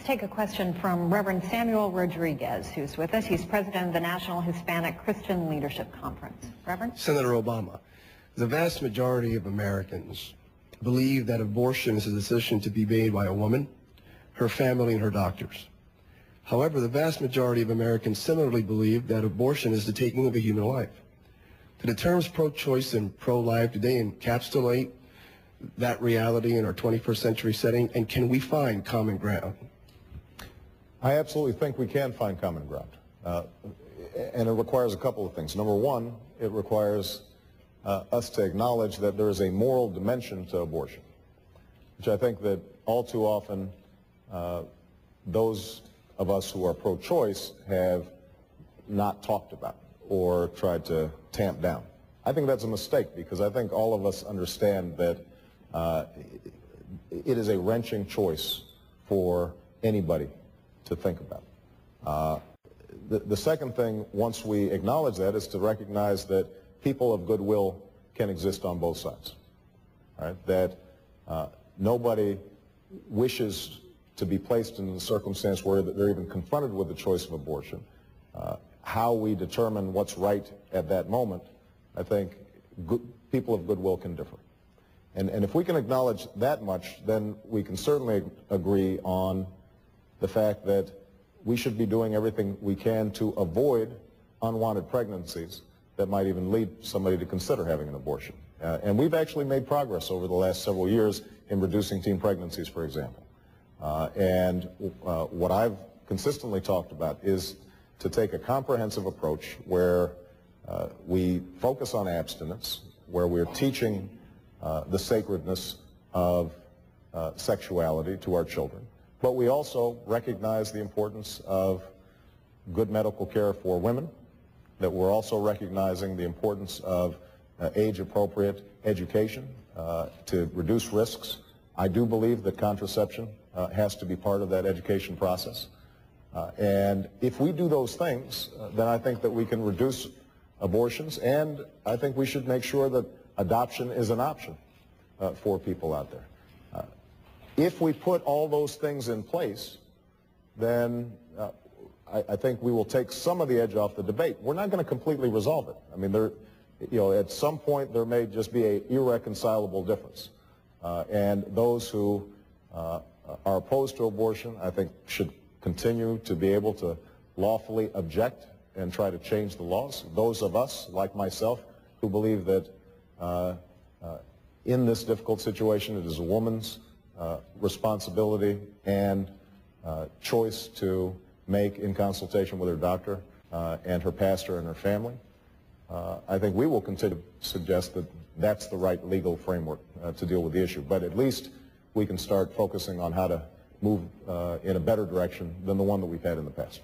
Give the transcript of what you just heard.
Let's take a question from Reverend Samuel Rodriguez, who's with us. He's president of the National Hispanic Christian Leadership Conference. Reverend? Senator Obama, the vast majority of Americans believe that abortion is a decision to be made by a woman, her family, and her doctors. However, the vast majority of Americans similarly believe that abortion is the taking of a human life. Do the terms pro-choice and pro-life, do they encapsulate that reality in our 21st century setting, and can we find common ground? I absolutely think we can find common ground. And it requires a couple of things. Number one, it requires us to acknowledge that there is a moral dimension to abortion, which I think that all too often those of us who are pro-choice have not talked about or tried to tamp down. I think that's a mistake, because I think all of us understand that it is a wrenching choice for anybody to think about. The second thing, once we acknowledge that, is to recognize that people of goodwill can exist on both sides. Right? That nobody wishes to be placed in a circumstance where they're even confronted with the choice of abortion. How we determine what's right at that moment, I think people of goodwill can differ. And if we can acknowledge that much, then we can certainly agree on the fact that we should be doing everything we can to avoid unwanted pregnancies that might even lead somebody to consider having an abortion. And we've actually made progress over the last several years in reducing teen pregnancies, for example. What I've consistently talked about is to take a comprehensive approach where we focus on abstinence, where we're teaching the sacredness of sexuality to our children. But we also recognize the importance of good medical care for women, that we're also recognizing the importance of age-appropriate education to reduce risks. I do believe that contraception has to be part of that education process. And if we do those things, then I think that we can reduce abortions, and I think we should make sure that adoption is an option for people out there. If we put all those things in place, then I think we will take some of the edge off the debate. We're not going to completely resolve it. I mean, at some point there may just be an irreconcilable difference. And those who are opposed to abortion, I think, should continue to be able to lawfully object and try to change the laws. Those of us, like myself, who believe that in this difficult situation it is a woman's responsibility and choice to make in consultation with her doctor and her pastor and her family. I think we will continue to suggest that that's the right legal framework to deal with the issue. But at least we can start focusing on how to move in a better direction than the one that we've had in the past.